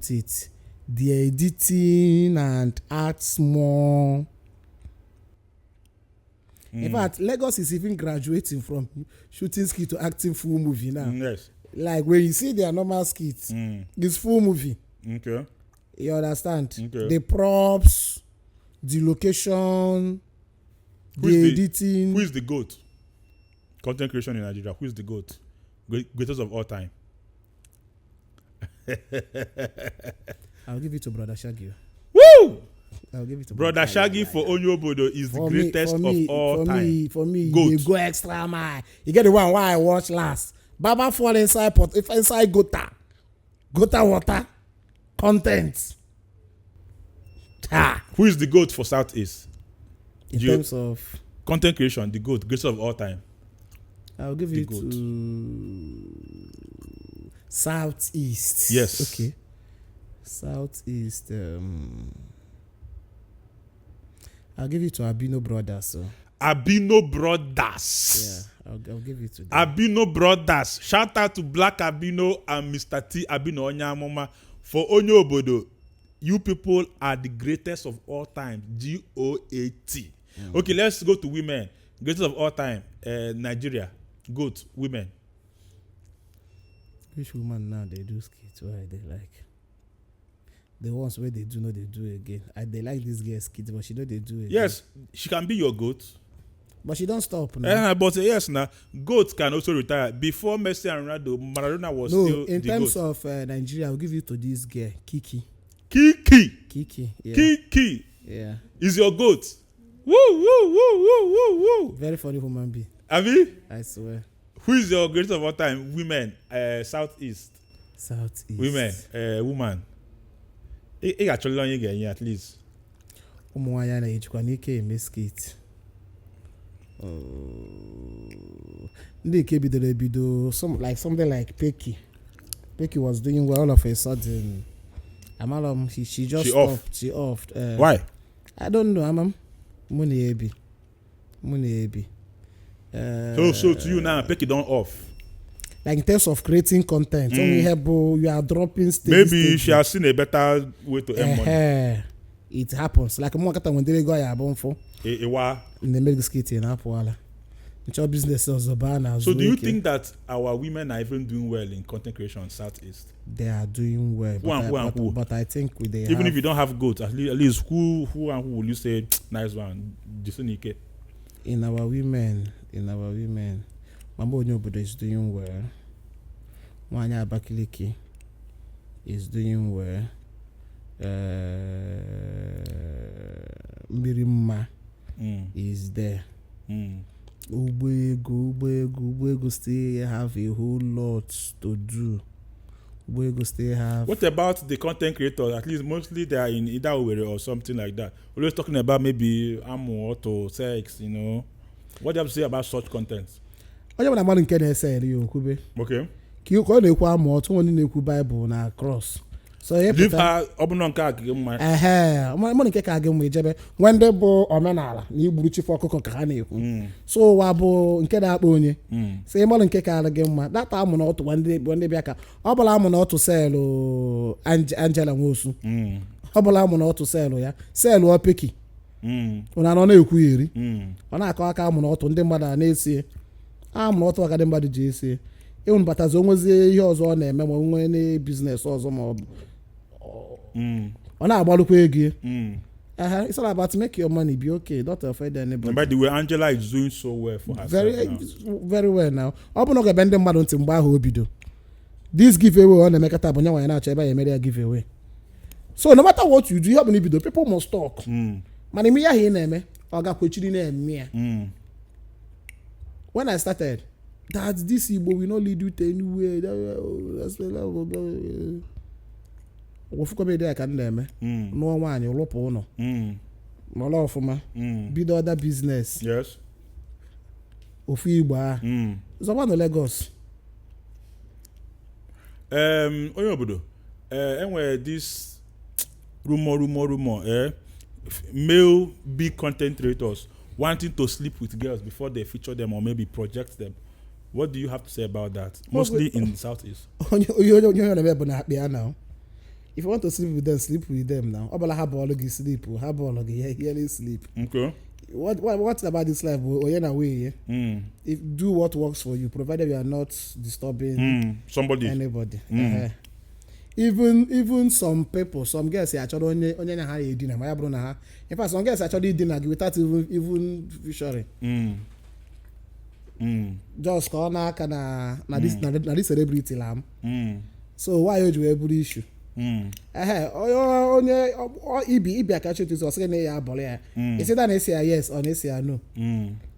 put it? The editing and arts more. In fact, Lagos is even graduating from shooting skit to acting full movie now. Yes. Like when you see their normal skits, it's full movie. Okay. You understand? Okay. The props, the location, the editing. Who is the GOAT? Content creation in Nigeria. Who is the GOAT? Greatest of all time. I'll give it to Broda Shaggi. Woo! I'll give it to Broda Shaggi for Onye Obodo is the greatest of all time. For me, GOAT. you go extra mile. You get the one why I watched last. Baba fall inside pot. If inside gota water, content. Who is the GOAT for Southeast? In terms of content creation, the GOAT, greatest of all time. I'll give it to Southeast. Yes. Okay. Southeast. I'll give it to Abino Brothers. So. Abino Brothers. Yeah, I'll give it to them. Abino Brothers. Shout out to Black Abino and Mr. T. Abino Onyamoma. For Onye Obodo, you people are the greatest of all time. GOAT. Okay, let's go to women. Greatest of all time. Nigeria. GOAT. Women. Which woman now they do skits? Why they like? The ones where they do know they do again. They like this girl skits, but she know they do again. Yes, she can be your GOAT. But she don't stop now. But yes, now GOAT can also retire. Before Messi and Ronaldo, Maradona was still the GOAT. In terms of Nigeria, I'll give you to this girl, Kiki. Kiki. Yeah. Kiki. Yeah. Is your GOAT. Woo. Very funny human being. Abi? I swear. Who is your greatest of all time? Women. Southeast. Women. Woman. Ị ga-achọrọ onye ga-enye at least. Ụmụ nwaanyị na-ejikwa n'ike eme skit. Ndị nke bidoro ebido something like Pecky. Pecky was doing well all of a sudden. Amalam, she just stopped. She offed. Why? I don't know, Amam. Money ebi. So to you now, Pecky don't off. Like in terms of creating content, you are dropping maybe she has seen a better way to earn money. It happens. Like when they go abon for in the make skit in Apwala. Your business is Zabana. So do you think that our women are even doing well in content creation in Southeast? They are doing well. But I think even if you don't have GOAT, at least who will you say nice one? In our women. Onye Obodo is doing well. Onye Abakiliki is doing well. Mirimma is there. Ubego still have a whole lot to do. Ubego still have. What about the content creators? At least mostly they are in either Owerri or something like that. Always talking about maybe amo, auto, sex, you know. What do you have to say about such content? Onye mana mmadụ nke na-ese eri okwube. Okay. Ka ọ na-ekwu amụ otu onye na-ekwu Bible na cross. So leave her ọbụna nke a gị mma. Mmadụ nke ka gị mma ejebe nwe ndị bụ omenala na igburu chifu ọkụkọ ka ha na-ekwu. So ụwa bụ nke na-akpọ onye. So mmadụ nke ka gị mma. Data amụ na otu ndị bịa ka ọ bụla amụ na otu selụ Angela Nwosu. Ọ bụla amụ na otu selụ ya. Selụ Opeki. Ọ na-ekwu iri. Ọ na-akọ aka amụ na otu ndị mmadụ na-esi amụrụ ọtụ aka dị mmadụ ji esi ịhụn batazi onwezie ihe ọzọ ọ na-eme ma onwe na biznes ọzọ ma ọ na-agbalụkwa ego. It's all about make your money be okay, not offend anybody. And by the way, Angela is doing so well for herself very well now. Ọ bụ na ọ ga-ebe ndị mmadụ ntị mgbe ahụ o bido this giveaway ọ na-emekọta bụ nye nwanyị na-achọ ebe ya emere ya giveaway. So no matter what you do, ihe ọ bụ na ibido people must talk. Mana ime ya ihe ị na-eme ọ ga-kwechiri na-eme ya. When I started, that this Igbo will not lead you to anywhere. I can name. No one, you look on. No law for me. Be the other business. Yes. Ofiba. So one Lagos. Onye Obodo. Anyway, this rumor. Male big content creators wanting to sleep with girls before they feature them or maybe project them. What do you have to say about that? Mostly in the Southeast. You're now. if you want to sleep with them now. Obala ha ball gi sleep, ha ball gi hearly sleep. Okay. What about this life? Oyena way. If do what works for you, provided you are not disturbing somebody, anybody. Even some people, some girls say actually onye na ha dinner, my brother ha. In fact, some girls actually dinner without even featuring. Just call na this celebrity lam. So why you every issue? Onye ibi akachi to say na ya abole ya. Is it na say yes or na say no?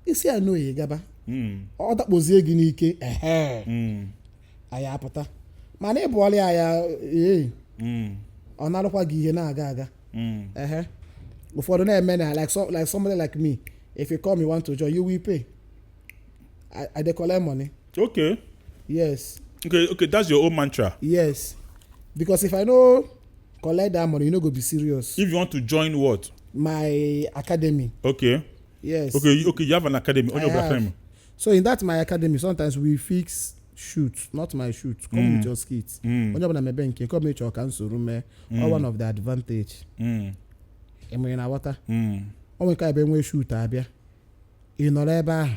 Isi ya no ye gaba. Ọ dakpozie gị n'ike. Aya apụta. Mana ịbụọlị ya ọ narụkwa gị ihe na-aga. Ụfọdụ na-eme na like somebody like me, if you come you want to join, you will pay. I dey collect money. Okay. Yes. Okay, that's your own mantra. Yes. Because if I no collect that money, you no go be serious. If you want to join what? My academy. Okay. Yes. Okay, you have an academy on your platform. So in that my academy, sometimes we fix shoot, not my shoot. Come with your skits. When you're on a bank, come with your cancel room. Or one of the advantage. And in our water. We can't be shoot abia. You know that.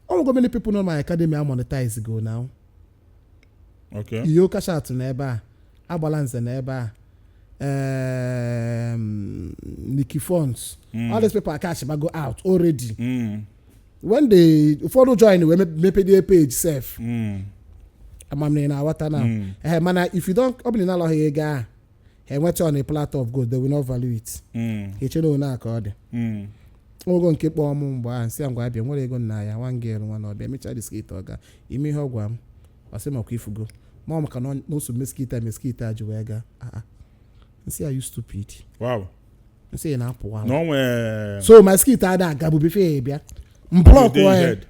How many people know my academy are monetized go now? Okay. You cash out na a balance na Nikki funds. All these people are cash but go out already. When they follow join, we may pay their page safe. I'm na water now. Man, if you don't open na here guy, he went on a platter of gold, they will not value it. He chelo na card. We go keep on mgba and say I'm going to be nwere ego na ya one girl one or be me child skate oga. Imi ho gwam. I say makwa ifugo. Mom can no so meskita ajuwega. See, are you stupid? Wow. Say na apple. No way. So my skita da gabu be fair bia. Mblock head.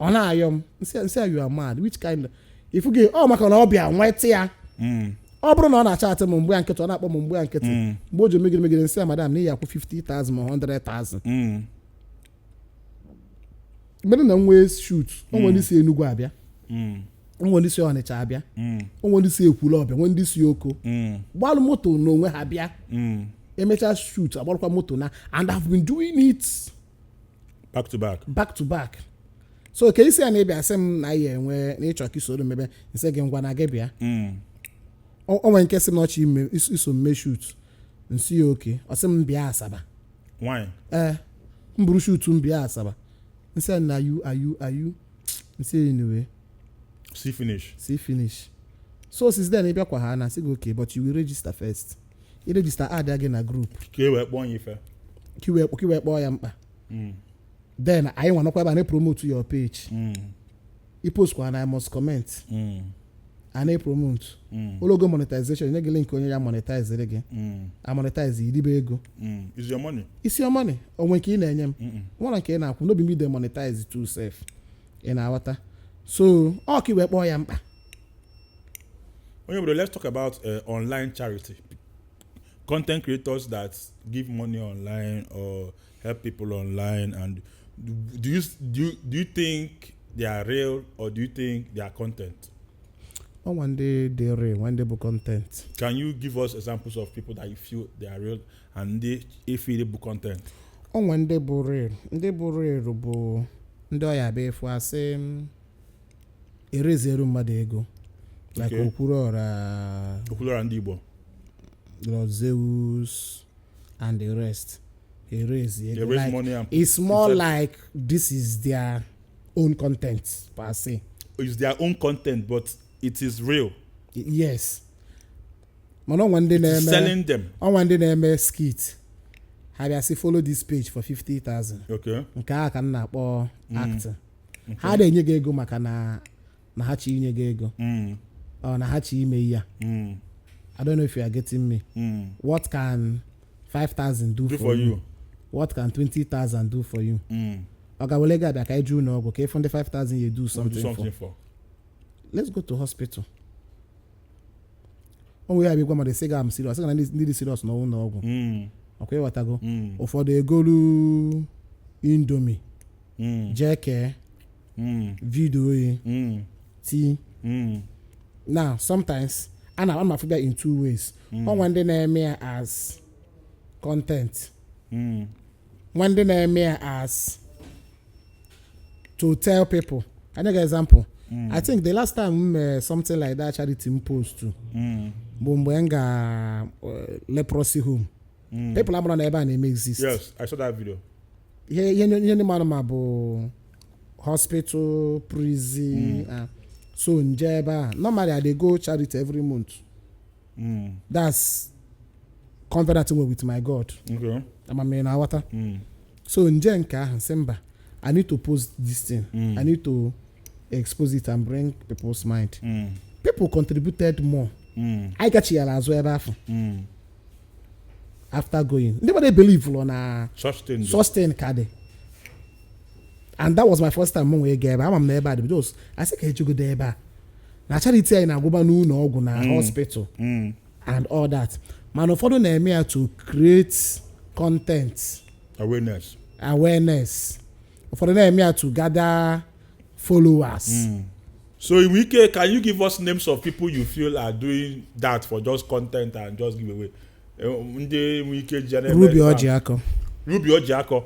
Ona ayom. Say you are mad. Which kind? If you get maka na obia nwete ya. Ọ bụrụ na ọ na-acha atụ mgbe nkịtị ọ na-akpọ mgbe nkịtị mgbe o ji megide nsị madam na ya akwụ 50,000 or 100,000 mgbe na nwe shoot o nwere isi Enugu abịa o nwere isi Ọnịcha abịa o nwere isi Ekwulu ọbịa nwere ndị isi Oko gbalụ moto n'onwe ha bịa emecha shoot agbalụkwa moto na and I've been doing it back to back so ka isi ya na-ebịa sị m na ya enwe na ịchọ ka isoro mebe nsị gị ngwa na gị bịa o nwere nke sị m n'ọchị ime iso mme shoot nsi ya oke ọ sị m bịa Asaba why m buru shoot m bịa Asaba nsị na you nsị anyway see finish so since then ị bịakwa ha na sị gị okay but you will register first you register add gị na group ka wee kpọọ ya ife ka wee kpọọ ya mkpa then anyị nwanọkwa ebe a na-promote your page i post kwa na I must comment and I promote ologo monetization nye gị link onye ya monetize gị a monetize iribe ego is your money onwe nke ị na-enye m nwere nke ị na-akwụ n'obi m de monetize to self ị na-aghọta so ọ ka iwe kpọọ ya mkpa. Onye Obodo, let's talk about online charity, content creators that give money online or help people online, and do you think they are real or do you think they are content? One day they're real, one day be content. Can you give us examples of people that you feel they are real and they feel they be content? One day be real. Ndị bụ real bụ ndị ọya be efu asị erezero mmadụ ego. Like Okwuluora ndị Igbo. Zeus and the rest. They raise like, money and it's more like this is their own content per se. It's their own content, but it is real. Yes. Man, one day selling them. On one day name skit. Have you follow this page for 50,000? Okay. Nke a ka na akpọ actor. Ha dey nye ego maka na ha chi nye ego. Or na ha chi ime ya. I don't know if you are getting me. What can 5,000 do for you? What can 20,000 do for you? Oga wole ga bia ka eju na ogo ka from the 5,000 you do something for. Let's go to hospital. We have gwa ma say ga am serious. Say na need serious no ogo. Okay, what I go? For the golu Indomie. Jeke. Video. Tea. Now, sometimes ana afụbịa in two ways ọnwa ndị na-eme ya as content nwa ndị na-eme ya as to tell people. I give example. I think the last time something like that charity post to Bumbenga leprosy home. People are not able to exist. Yes, I saw that video. Yeah, hospital, prison. So in Jeba, normally they go charity every month. That's confident with my God. Okay. I'm a man water. So in Jenka, Semba, I need to post this thing. I need to expose it and bring people's mind. People contributed more. I got you as well after going. Nobody believe on a sustain card. And that was my first time when we gave. I'm never because I said, "Can you go there?" Na charity in a government no go na hospital and all that. Man, of all the to create content awareness. For the name to gather followers. So in Wike, can you give us names of people you feel are doing that for just content and just give away? Ruby Ojiako. Ruby Ojiako.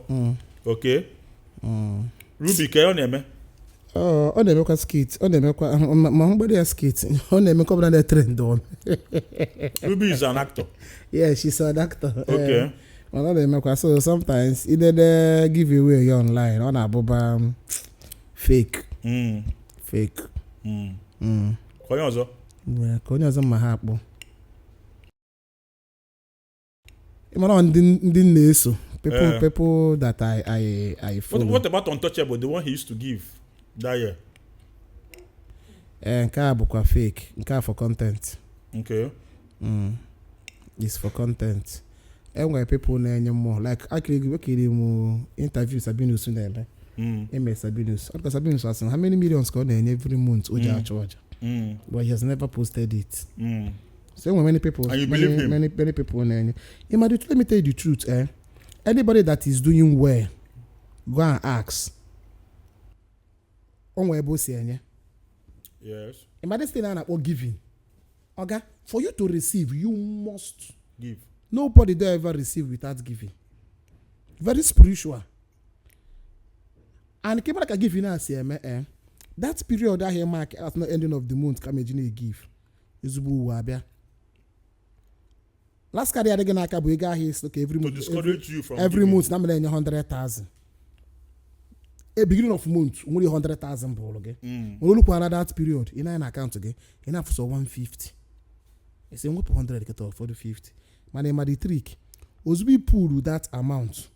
Okay. Ruby, can you name? Oh, on the skit. On the my skit. On the make up the trend on. Ruby is an actor. Yeah, she's an actor. Okay. So sometimes either they give away online on a fake. Fake. Konyozo. Yeah, konyozo mahapbo. On didn't so people that I follow. What about Untouchable, the one he used to give that year? Nke a bụkwa fake. Nke a for content. Okay. It's for content. And where people na-enye more like actually mo interview Sabinus na-eme. Sabinus. Because Sabinus was how many millions ka ọ na-enye every month oja charge. But he has never posted it. So when many people and you believe him? Many people na-enye. Let me tell you the truth, anybody that is doing well, go and ask. Onwe ebo si enye. Yes. Imagine still na giving. Okay? For you to receive, you must give. Nobody there ever receive without giving. Very spiritual. And keep like a giving us that period that here mark at the ending of the month come imagine give. Izubu wabia. Last carry again I can okay every month. To discourage you from every giving. month na 100,000. A beginning of month only 100,000 ball okay. When you look at that period in an account again, enough for 150. It's a 100 get off for the 50. My name the trick. Ozubi pull that amount.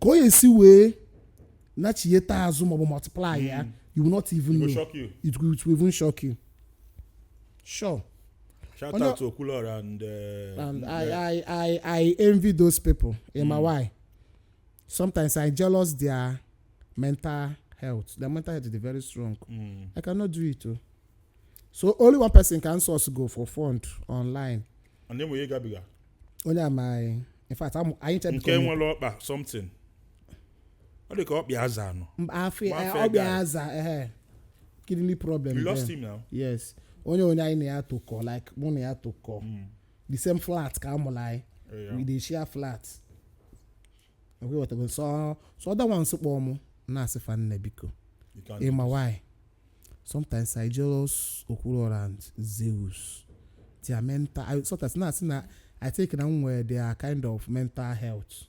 Go and see way not yet zoom or multiply you will not even know. Shock you. It will even shock you. Sure. Shout out to Okulor and I envy those people. Why? Sometimes I jealous their mental health. Their mental health is very strong. I cannot do it too. So only one person can source go for fund online. And then we get bigger. Only my in fact I ain't something. What they call Biaza no? Biaza kidney problem. You lost him now? Yes. Only I need to call like money had to call. The same flat come like we dey share flat. Okay, what I so other one so na se fan nebiko. My why? Sometimes I jealous Okulor and Zeus. Their mental sometimes I take them where they are kind of mental health.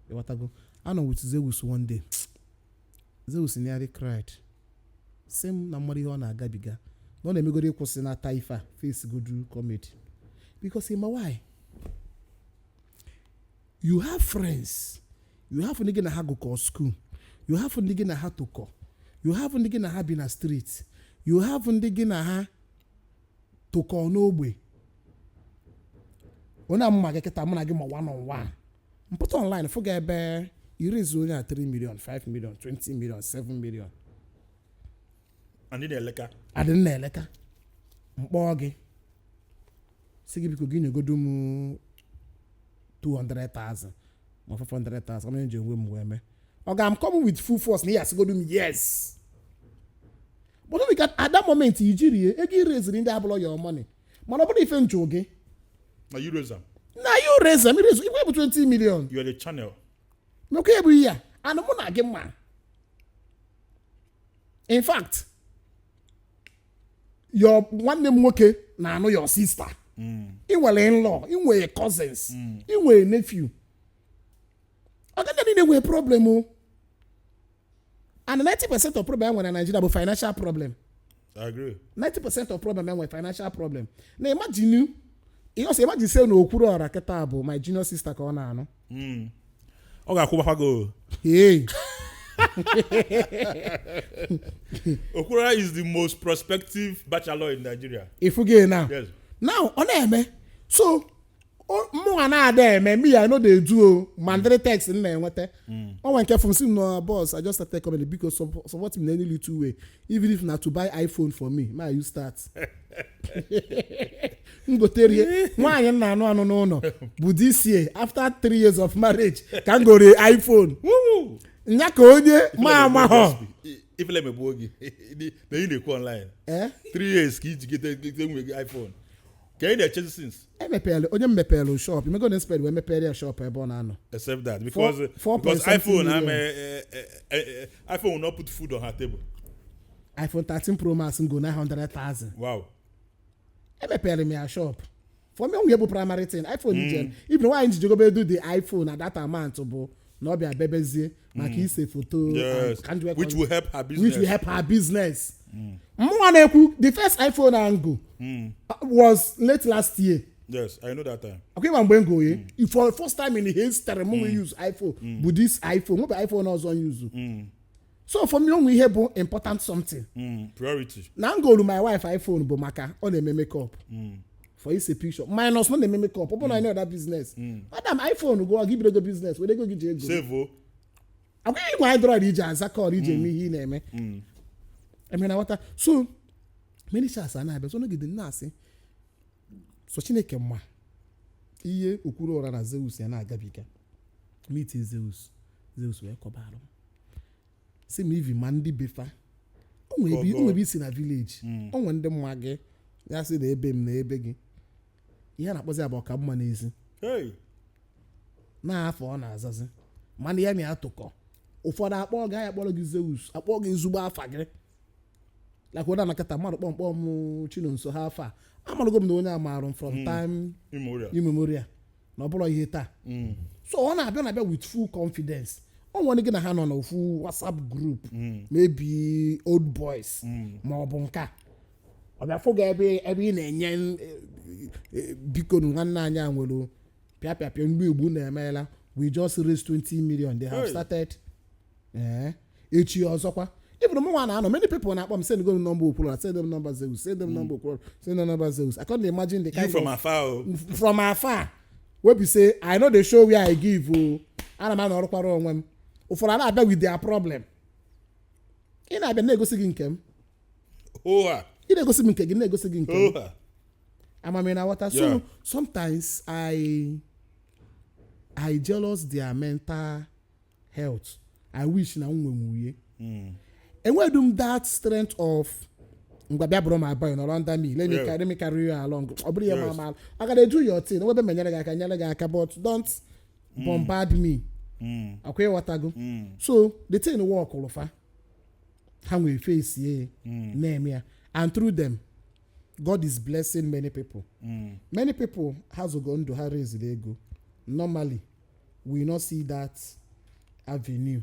What I go I know with Zeus one day. Zeus nearly cried. Same number on a gabiga. Don't let me go to Kosina Taifa face go do comedy. Because in my why? You have friends. You have a nigga na go call school. You have a nigga na ha to call. You have a nigga na ha be na street. You have a nigga na ha to call no way. When I'm mageketa I'm gonna give my one-on-one. Put online forget be you raise only at 3 million, 5 million, 20 million, 7 million. And then eleka. I didn't eleka. Mboge. Sige biko gini go do mu 200,000 or 500,000. I'm enjoying we okay, I'm coming with full force. Yes, go do me. Yes. But look at that moment, you raise in the your money. mana ọ bụrụ ife njụ gị na you raise am. na you raise am irezu igwe bụ 20 million You are the channel. mekwa ebu ihe a anụ mụ na gị mma in fact your nwanne m nwoke na-anụ your sister ị nwere in-law ị nwere cousins ị nwere nephew ọ gaghị niile nwere problem o and 90% of problem enwere na Nigeria bụ financial problem. I agree. 90% of problem enwere financial problem. Na imagine say na okwuru ọra kịta bụ my junior sister ka ọ na-anụ. Ọ ga-akwụbakwa go. Hey. Okwura is the most prospective bachelor in Nigeria. Ifuge now. Yes. Now, ọ na-eme. So, mụ na-ada eme me I know they do mandatory text na-enweta. Ọ nwe nke from sim no boss I just started comedy because support me in any little way even if na to buy iPhone for me ma you start. Ngoterie nwaanyị na-anụ n'ụlọ bụ this year after 3 years of marriage ka m gore iPhone. Nya ka onye ma amahọ. If let me gbuo gị na ị na-ekwu online 3 years ka iji gete nwe gị iPhone ka ị na-eche since onye mmepelu shop imego na spend wee mepere ya shop ebe ọ na-anọ except that because iPhone iPhone will not put food on her table. iPhone 13 Pro Max go 900,000. Wow. Emepere m ya shop for me onwe bụ primary thing iPhone ije even why nji go do the iPhone at that amount bụ na ọ bịa bebezie maka ise foto which will help her business. Mwa na-ekwu the first iPhone angle was late last year. Yes, I know that time. Okay, mgbe ngo ye for first time in history we use iPhone but this iPhone no iPhone also use. So for me onwe ihe bụ important something. Priority. Na ngolu my wife iPhone bụ maka ọ na-eme makeup. For is a picture minus no na-eme makeup open any other business. Madam iPhone go give you go business we dey go give you go. Save o. Okay, you go Android ije azaka or ije me ihe na-eme. I mean what so many chance na abịa so no gide na asị so Chineke mma ihe okwuru ọra na Zeus ya na-agabiga meet Zeus wee kọbara si m ivi ma ndị befa o nwere isi na village o nwere ndị mma gị ya sị na ebe m na ebe gị ihe na-akpọzi abụ ka mma n'ezi na afọ ọ na-azazi mana ya na-atụkọ ụfọdụ akpọ ga ya kpọrọ gị Zeus akpọ gị ezugbo afa gị like when nakata mmadụ kpọmkpọm Chinonso ha afa amalụgo m na onye amarụ from time immemorial na ọ bụrụ ihe taa so ọ na-abịa with full confidence ọ nwere gị na ha nọ na ofu WhatsApp group maybe old boys ma ọ bụ nka ọ bịa fụga ebe ị na-enye biko nwanne anyị nwere pịapịapịa mgbe Igbo na-emeela we just raised 20 million they have started echi ọzọkwa even more na many people na akpọ send go number Okoro send them number Zeus send them number Okoro send them number Zeus I can't imagine the kind from of from afar wey be say I know the show where I give ana m na ọrụkwara onwe m ụfọdụ na-abịa with their problem ị na-abịa na-egosi gị nke m ị na-egosi m nke gị na-egosi gị nke m amami na water so sometimes I jealous their mental health I wish na nwe nwuye enwedum that strength of ngwabia bro my boy no under me let me carry you along obri ya mama I gotta do your thing we be menyere gị aka but don't bombard me akwe watago so the thing work olofa ha we face here name ya and through them God is blessing many people many people has go ndo ha raise the ego normally we not see that avenue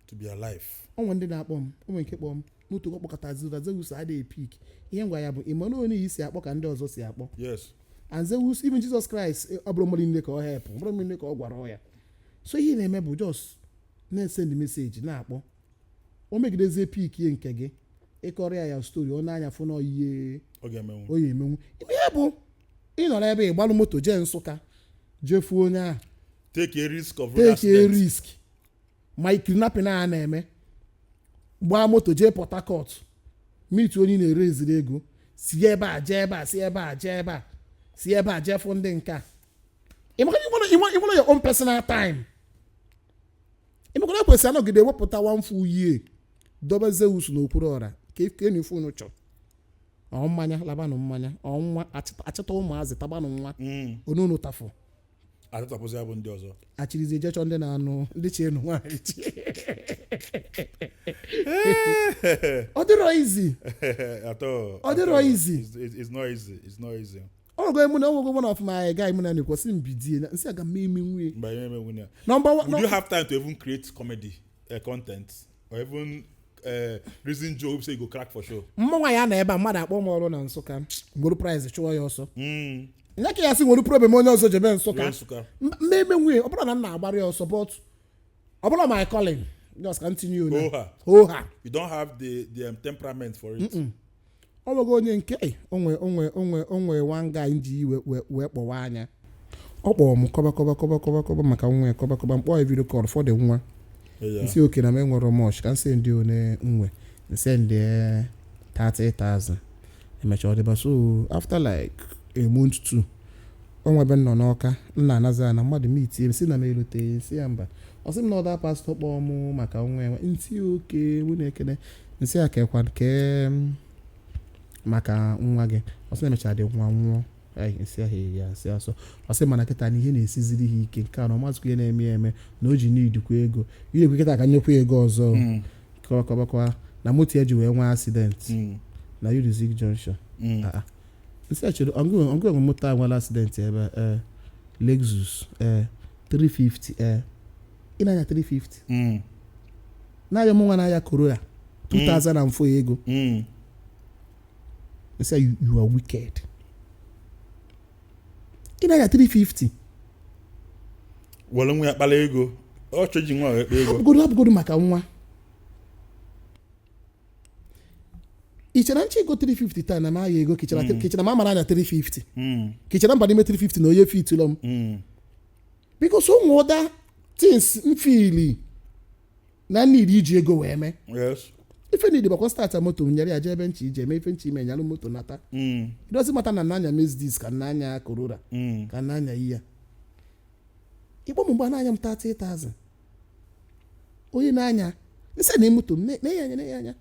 to be alive. Onwe ndị na-akpọ m onwe nke kpọ m moto kpọkọta Zeus adịghị pik ihe ngwa ya bụ ịmana onye isi akpọ ka ndị ọzọ si akpọ yes and Zeus even Jesus Christ ọ bụrụ mmiri nne ka ọ help bụrụ mmiri nne ka ọ gwara ya so ihe na-eme bụ just na-send message na-akpọ o megidezie pik ihe nke gị ịkọrọ ya story ọ na-anya fụ na ihe o ya emenwu ihe bụ ịnọrọ ebe ịgbalụ moto jee Nsụka jefuo onye ahụ take a risk ma kidnapping a na-eme gbaa moto jee Port Harcourt meet onye na-ere eziri ego si ebe a jee ebe a si ebe a jee ebe a si ebe a jee fụ ndị nka ịmara your own personal time ịmakwana kwesịrị anọgide ewepụta one full year dobe Zeus na okpuru ọra ka enyi funu chọ ọ mmanya labanụ mmanya ọ nwa achịta ụmụazị tabanụ nwa onunu tafụ atụtapụzi abụ ndị ọzọ achịrịzi ejechọ ndị na-anụ ndị chienu nwaanyị ọ dịrọ izi ọ dịrọ izi it's not easy ọgụ emu na ọgụ na ọfụma anyị gaa emu na na-ekwesị mbidie nsị aga m eme nwunye would you have time to even create comedy content or even reason joke say you go crack for show mmanwa ya na ebe a mmadụ akpọ m ọrụ na Nsụka nwere prize chụọ ya ọsọ nya ka ya sị nwere problem onye ọzọ jebe Nsụka mmemme nwunye ọ bụrụ na m na-agbara ya ọsọ but ọ bụrụ my calling just continue hoha you don't have the temperament for it ọ bụgo onye nke onwe one guy nji wee kpọwa anya ọ kpọrọ m kọba maka nwa kọba mkpọ video call for the nwa nsi oke na m enwere much ka nsị ndị one nwe nsị ndị 30,000 emecha ọ dịba so after like a month too onwe ebe nọ n'Ọka nna anaza na mmadụ meet m si na m elote nsị ya mba ọ sị m na ọda pastọ kpọọ m maka nwa nsị oke nwunye ekene nsị ya kekwa nke maka nwa gị ọ sị emecha dị nwa nwụọ nsị ahụ ya nsị asọ ọ sị mana kịta na ihe na-esiziri ha ike nke a na ọmazụkwa ihe na-eme eme na o ji n'idikwa ego ihe ekwe kịta ka nyekwa ego ọzọ kọbakwa na moto ya ji wee nwee accident na Unizik Junction nsị achere ọngụ enwe moto a nwere accident ebe Lexus 350 ị na-anya 350 na-aya m nwa na-aya Corolla 2004 ego say you are wicked. In aya 350. Wala nwe akpala ego. O choji nwa ekpe ego. Abgodo maka nwa. Ichara nchi ego 350 ta na ma ya ego kichara ma mara na 350. Kichara mba n'ime 350 na oye fit ulom. Because some other things mfili na need iji ego wee me. Yes. Ife need bakwa start a moto nyere ya jebe nchi ije me ife nchi me nyalụ moto nata. It doesn't matter na nanya Mercedes ka nanya Corolla ka nanya iya. Igbo mgbe nanya m 30,000. Onye nanya nse na moto na ya anya.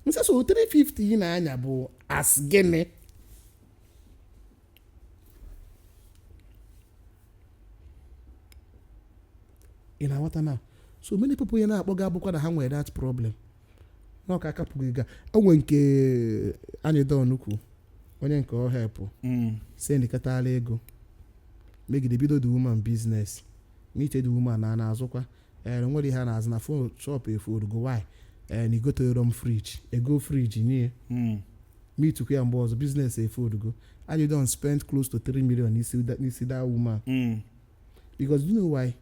Nse so 350 na anya bụ as gene. Ina wata na so many people you na-akpọ ga-abụkwa na ha nwere that problem na ọka akapụghị ga onwe nke anyị don ukwu onye nke ọ help sendikatala ego megide bido the woman business meet the woman na na-azụkwa nwere ha na-azụ na phone shop efu go why na igotere m fridge ego fridge nye meet kwa ya mgbe ọzọ business efu go anyị don spend close to 3 million n'isi that woman because you know why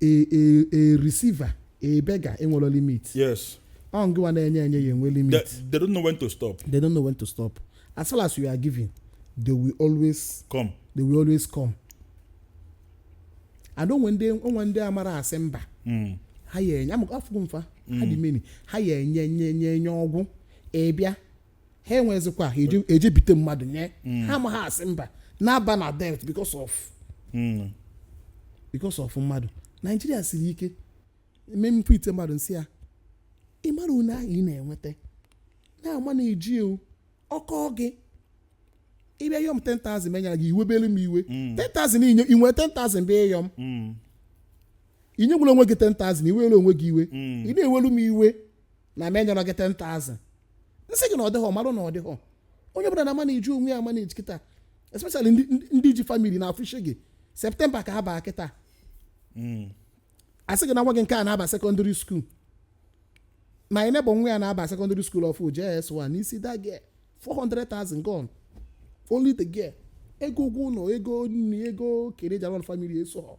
a receiver, a beggar, enwelo limit. Yes. On go and enye enwe limit. They don't know when to stop. They don't know when to stop. As far as you are giving, they will always come. They will always come. I don't when they amara asemba. Ha ye nya mo afu mfa. Ha di many. Ha ye nye ogwu. Ebia. Ha enwezikwa eje bite mmadu nye. Ha ma ha asemba. Na ba na debt because of mmadu. Nigeria siri ike eme mpụ ite mmadụ nsị ya ịmara une ahụ ị na-enweta na-ama na-eji ọkọ gị ịbịa yọm 10,000 menyara gị iwebelu m iwe 10,000 inwe 10,000 bịa yọm inye gwụrụ onwe gị 10,000 iwelu onwe gị iwe ị na-ewelu m iwe na menyara gị 10,000 nsị gị na ọdịghọ marụ na ọdịghọ onye ọbụla na-ama na-eji onwe ya ama na-eji kịta especially ndị ji family na afụshi gị Septemba ka ha baa kịta asị gị na nwa gị nke a na-aba secondary school ma ị na-ebo nwa ya na-aba secondary school of JS1 n'isi that girl 400,000 gone only the girl ego ụgwọ ụlọ ego nri ego kere jaron family eso ha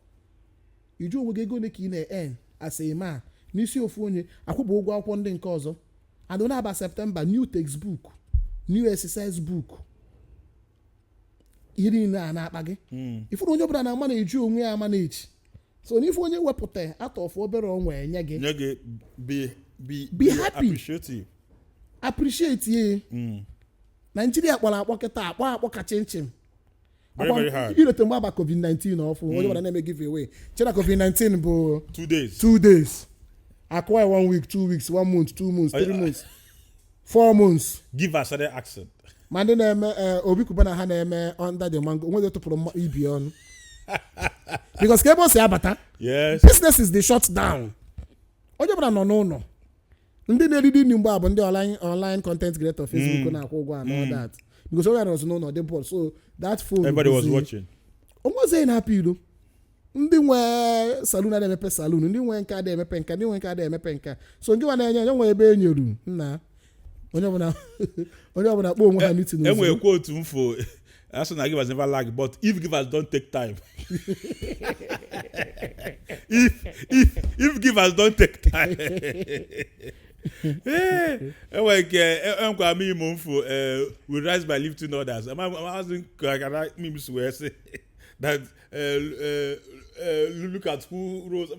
iju onwe gị ego ole ka ị na-en as a man n'isi ofu onye akwụba ụgwọ akwụkwọ ndị nke ọzọ adọ na-aba September new textbook new exercise book ihe niile a na-akpa gị ifuru onye ọbụla na-ama na-eji onwe ya ama na-eji so n'ife onye wepụta atọfụ obere onwe enye gị be happy appreciate ye Nigeria kpọrọ akpọ kịta akpọ ka chinchin irete mgbe aba COVID-19 ọfụ onye gbara na-eme giveaway chena COVID-19 bụ 2 days akwa 1 week 2 weeks 1 month 2 months 3 months 4 months. Give her Southern accent. Ma ndị na-eme Obi Kubana ha na-eme under the mango onwe tụpụrụ ibi ọnụ. Because ka ebe o si abata. Yes. Business is the shut down. Onye ọbụla nọ n'ụlọ. Ndị na-eridi nri mgbe a bụ ndị online content creator Facebook na-akwụ ụgwọ and all that. Because onye nọ n'ụlọ dị bored, so that phone. Everybody was watching. Onweze na-apụ ilo. Ndị nwe saloon na-emepe saloon, ndị nwe nka na-emepe nka, ndị nwe nka na-emepe nka. So nke nwa na-enye nwe ebe enyeru nna. Onye ọbụla kpọọ onwe ha meeting. Enwe quote mfo. That's not give us never lag, but if givers don't take time. if givers don't take time. We rise by lifting others. I'm asking me say that look at who rose.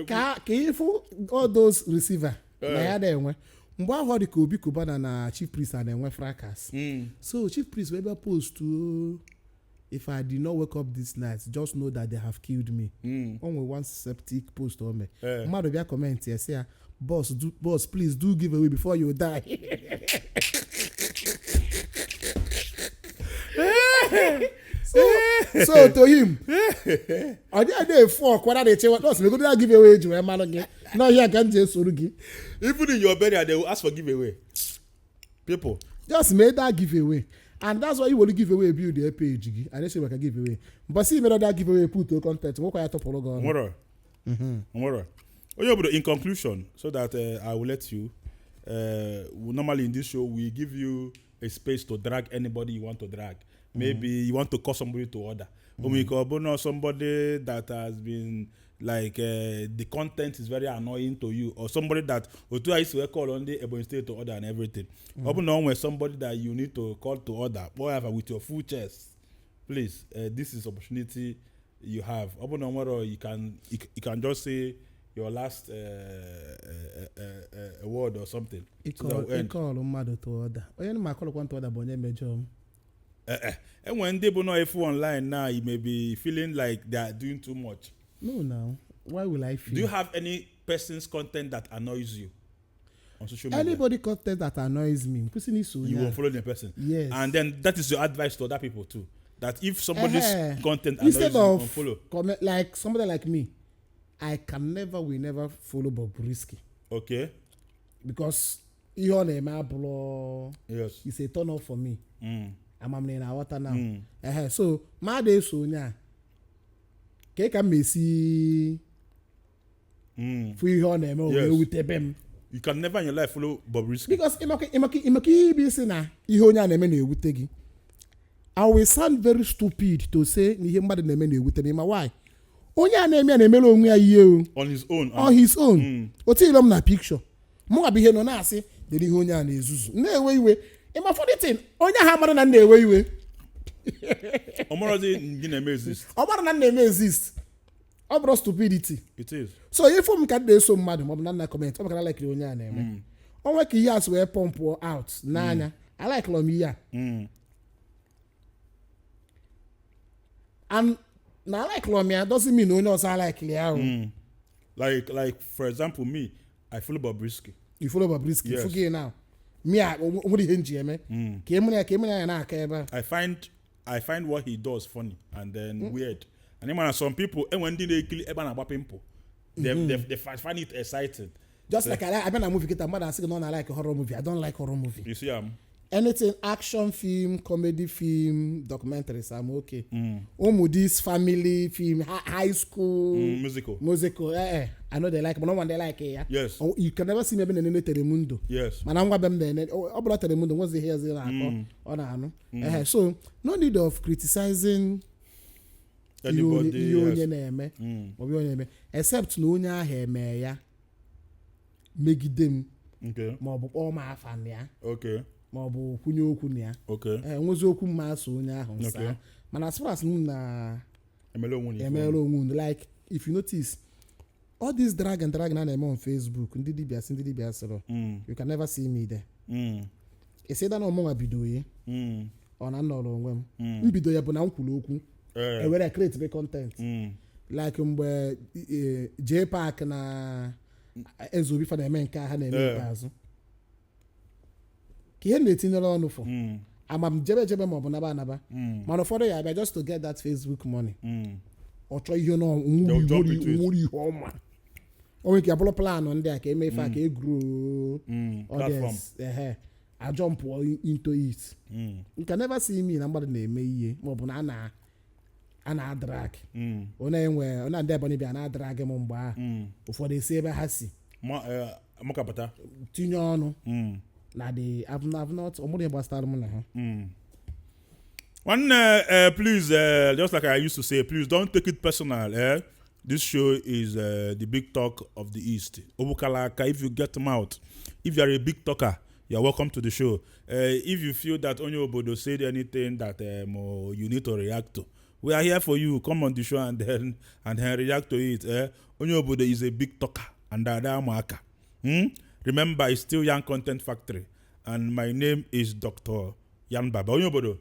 Ka ifu all those receiver na ya da enwe. Mgbe ahụ dị ka Obi Kubana na Chief Priest na-enwe fracas. So Chief Priest webe post to if I did not wake up this night, just know that they have killed me. Onwe one septic post on me. Mmadụ bịa comment ya say, boss, please do give away before you die. So to him, I did 4 quarter they check what us. We go to give away to a man again. Now here can just surugi. Even in your burial, they will ask for giveaway. People just made that giveaway, and that's why you will give away build the page. I don't say we can give away, but see, made that giveaway put to content. What can I talk about? Onye Obodo, in conclusion, so that I will let you. Normally in this show, we give you a space to drag anybody you want to drag. Maybe you want to call somebody to order. Or somebody that has been like the content is very annoying to you, or somebody that Otu used to call on the Ebony State to order and everything. When somebody that you need to call to order, whatever, with your full chest, please, this is opportunity you have. You can just say your last word or something. Call mmadụ to order. Onye ma call to order bụ onye mejọ. And when they don't know if online now, you may be feeling like they are doing too much. No. Why will I feel? Do you have any person's content that annoys you on social media? Anybody content that annoys me, you won't follow the person. Yes. And then that is your advice to other people too. That if somebody's content annoys instead you, of unfollow. Comment like somebody like me, I will never follow Bobrisky. Okay. Because he on a map yes, it's a turn off for me. I'm in our water now. So my day so nya. Keka mesi free on them with them. You can never in your life follow Bobrisky. Because imaki be na ihe na eme na ewute gi. I will sound very stupid to say ni ihe mmadụ na-eme na ewute me. Why? Onye na-eme na-emere onwe ya ihe on his own. On his own. Otilom na picture. Mụ abihe no na asị dị ihe onye a na-ezuzu. Na-ewe iwe. Ima for the thing, onye ha mara na na-ewe iwe. Omorozi ndị na-eme exist. Ọ mara na na-eme exist. Ọ bụrụ stupidity. It is. So if m ka na-eso mmadụ ma ọ bụ na comment, ọ maka like onye a na-eme. O nwe ka ihe as wee pump out n'anya. I like lom ihe a. And na like lom ya doesn't mean onye ọzọ like ya. Like for example me, I follow Bobrisky. You follow Bobrisky. Yes. Forget now. Me what ihe nji eme. Ka emere ya na aka ebe. I find what he does funny and then weird. And then some people when they kill ebe na agba pimple, they find it exciting. Just like I been a movie get a mother say no I like a horror movie. I don't like horror movie. You see anything action film, comedy film, documentaries I'm okay. This family film, high school, musical. I know they like, but no one they like it. Yeah? Yes. You can never see me in the Telemundo. Yes. Man, I'm going to Telemundo. What's the hairs in So no need of criticizing anybody. Except no one here make them. Okay. All my family. Okay. Ma ọ bụ kwunye okwu na ya. Okay. Nwezi okwu mma so onye ahụ nsa. Mana as far as na emele onwe like if you notice all this drag na-eme on Facebook ndị dibịa sịrọ you can never see me there. Ese da na ọmụnwa bido ye. Ọ na nnọrọ onwe m. Mbido ya bụ na m kwuru okwu. Ewere create the content. Like mgbe J Park na Ezobi fa na-eme nke ha na-eme ikpeazụ. ka ihe na-etinyere ọnụ fọ ama m jebe ma ọ bụ naba anaba mana ụfọdụ ya abịa just to get that Facebook money ọ chọọ ihe nwere ihe ọma o nwere ike abụrụ planụ ndị a ka eme ife a ka egwuru audience ajọmpụ into it you can never see me na mmadụ na-eme ihe maọbụ na a na-adrag onye ndị Ebonyi bịa na-adrag m mgbe ahụ ụfọdụ esi ebe ha si tinye ọnụ na the I've not ọmụrụ gbasara m na ha please just like I used to say, please don't take it personal. This show is the big talk of the East. Obukalaka, if you get them out, if you are a big talker, you are welcome to the show. If you feel that Onye Obodo said anything that you need to react to, we are here for you. Come on the show and then react to it. Onye Obodo is a big talker and Adamaka. Remember, it's still Young Content Factory, and my name is Dr. Yan Baba. Onye Obodo,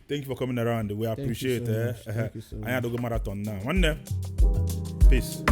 thank you for coming around. We appreciate it. I had to go marathon now. One day, peace.